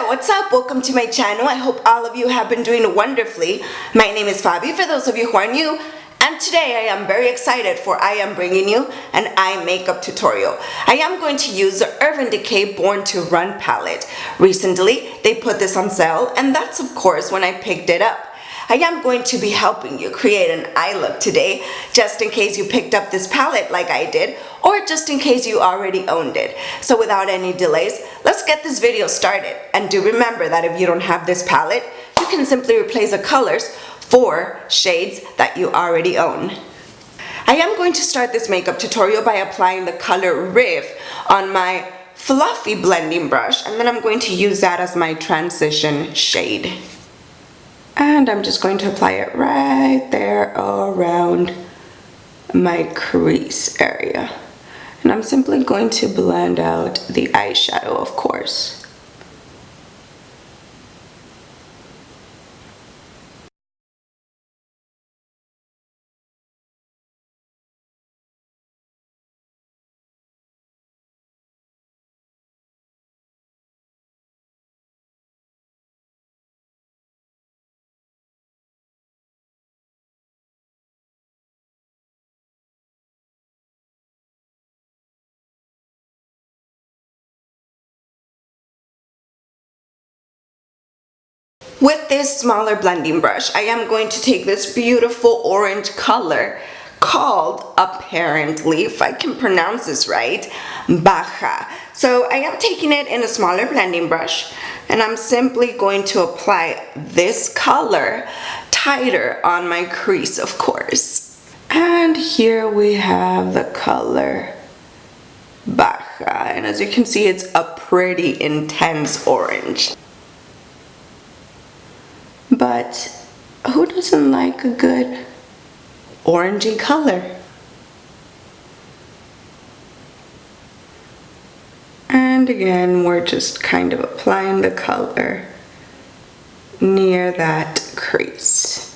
what's up? Welcome to my channel. I hope all of you have been doing wonderfully. My name is Fabi for those of you who are new, and today I am very excited for I am bringing you an eye makeup tutorial. I am going to use the Urban Decay Born to Run palette. Recently they put this on sale, and that's of course when I picked it up. I am going to be helping you create an eye look today, just in case you picked up this palette like I did, or just in case you already owned it. So without any delays, let's get this video started. And do remember that if you don't have this palette, you can simply replace the colors for shades that you already own. I am going to start this makeup tutorial by applying the color Riv on my fluffy blending brush, and then I'm going to use that as my transition shade. And I'm just going to apply it right there around my crease area. And I'm simply going to blend out the eyeshadow, of course. With this smaller blending brush, I am going to take this beautiful orange color called, apparently, if I can pronounce this right, Baja. So I am taking it in a smaller blending brush, and I'm simply going to apply this color tighter on my crease, of course. And here we have the color Baja, and as you can see, it's a pretty intense orange. But who doesn't like a good orangey color? And again, we're just kind of applying the color near that crease.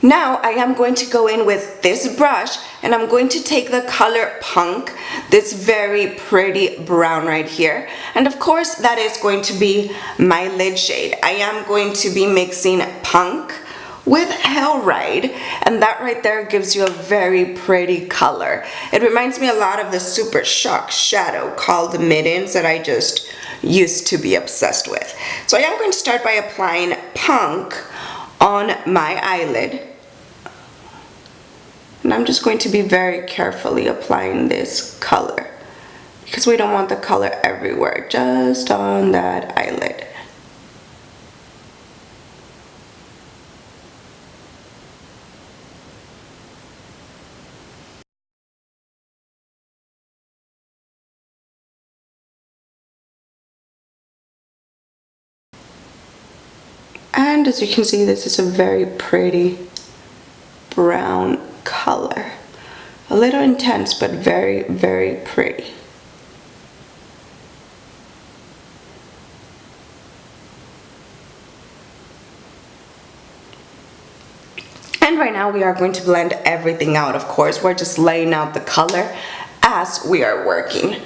Now I am going to go in with this brush, and I'm going to take the color Punk, this very pretty brown right here, and of course that is going to be my lid shade. I am going to be mixing Punk with Hell Ride, and that right there gives you a very pretty color. It reminds me a lot of the Super Shock shadow called Middens that I just used to be obsessed with. So I am going to start by applying Punk on my eyelid. And I'm just going to be very carefully applying this color, because we don't want the color everywhere, just on that eyelid. And as you can see, this is a very pretty brown color. A little intense, but very, very pretty. And right now we are going to blend everything out, of course. We're just laying out the color as we are working.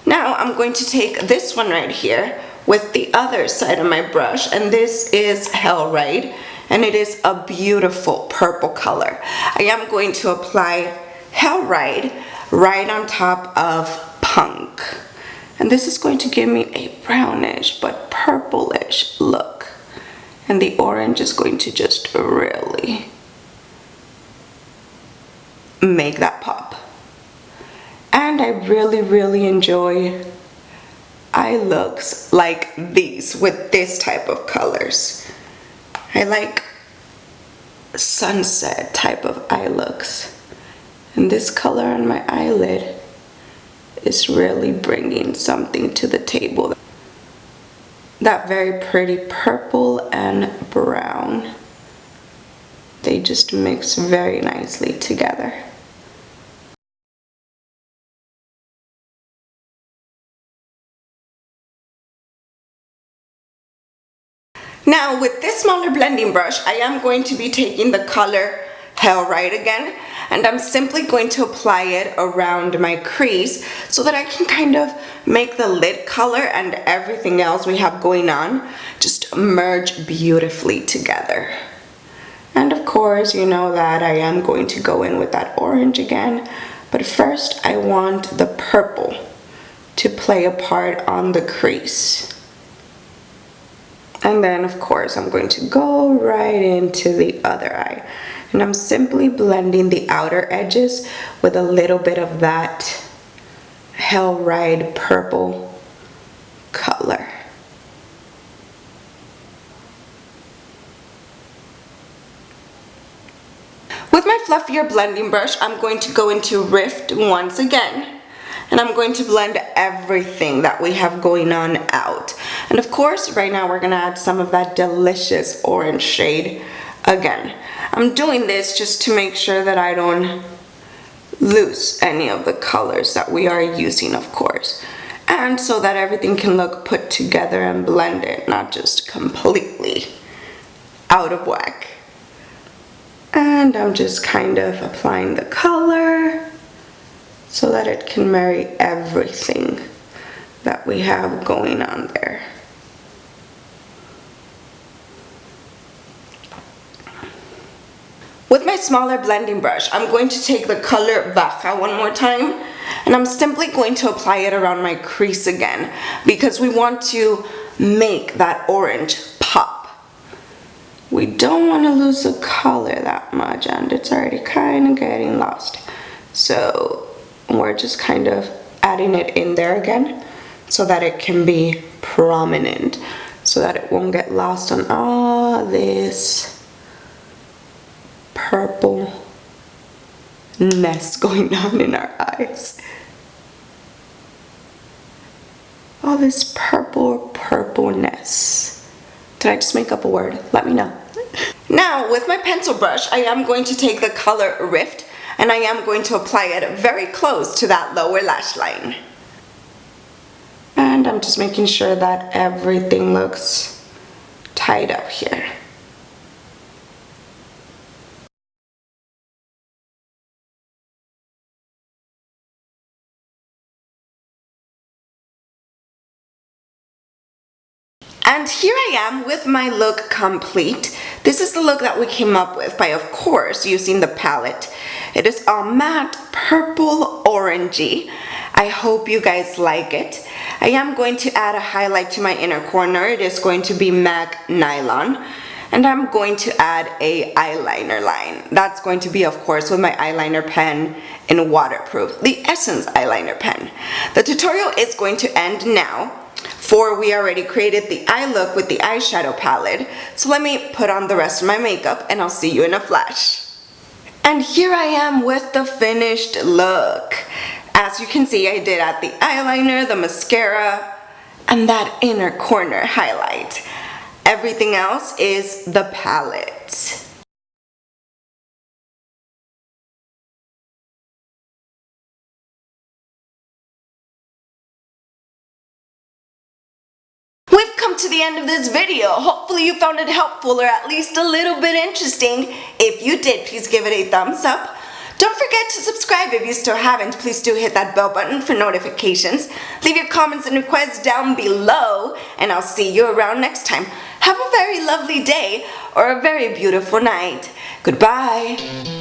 Now I'm going to take this one right here with the other side of my brush, and this is Hell Ride, and it is a beautiful purple color. I am going to apply Hell Ride right on top of Punk, and this is going to give me a brownish but purplish look, and the orange is going to just really make that pop. And I really enjoy eye looks like these with this type of colors. I like sunset type of eye looks, and this color on my eyelid is really bringing something to the table. That very pretty purple and brown, they just mix very nicely together. Now with this smaller blending brush, I am going to be taking the color Hell Right again, and I'm simply going to apply it around my crease so that I can kind of make the lid color and everything else we have going on just merge beautifully together. And of course, you know that I am going to go in with that orange again, but first I want the purple to play a part on the crease. And then of course I'm going to go right into the other eye. And I'm simply blending the outer edges with a little bit of that Hell Right purple color. With my fluffier blending brush, I'm going to go into Rift once again. And I'm going to blend everything that we have going on out. And of course, right now we're going to add some of that delicious orange shade again. I'm doing this just to make sure that I don't lose any of the colors that we are using, of course. And so that everything can look put together and blended, not just completely out of whack. And I'm just kind of applying the color so that it can marry everything that we have going on there. With my smaller blending brush, I'm going to take the color Baja one more time, and I'm simply going to apply it around my crease again because we want to make that orange pop. We don't want to lose the color that much, and it's already kind of getting lost. So we're just kind of adding it in there again so that it can be prominent, so that it won't get lost on all this purple ness going on in our eyes. All this purpleness. Did I just make up a word? Let me know. Now with my pencil brush, I am going to take the color Rift and I am going to apply it very close to that lower lash line. And I'm just making sure that everything looks tied up here. And here I am with my look complete. This is the look that we came up with by, of course, using the palette. It is all matte purple orangey. I hope you guys like it. I am going to add a highlight to my inner corner. It is going to be MAC Nylon. And I'm going to add a eyeliner line. That's going to be, of course, with my eyeliner pen in waterproof, the Essence eyeliner pen. The tutorial is going to end now. For we already created the eye look with the eyeshadow palette, so let me put on the rest of my makeup and I'll see you in a flash. And here I am with the finished look. As you can see, I did add the eyeliner, the mascara, and that inner corner highlight. Everything else is the palette. We've come to the end of this video. Hopefully you found it helpful or at least a little bit interesting. If you did, please give it a thumbs up. Don't forget to subscribe if you still haven't. Please do hit that bell button for notifications. Leave your comments and requests down below, and I'll see you around next time. Have a very lovely day or a very beautiful night. Goodbye.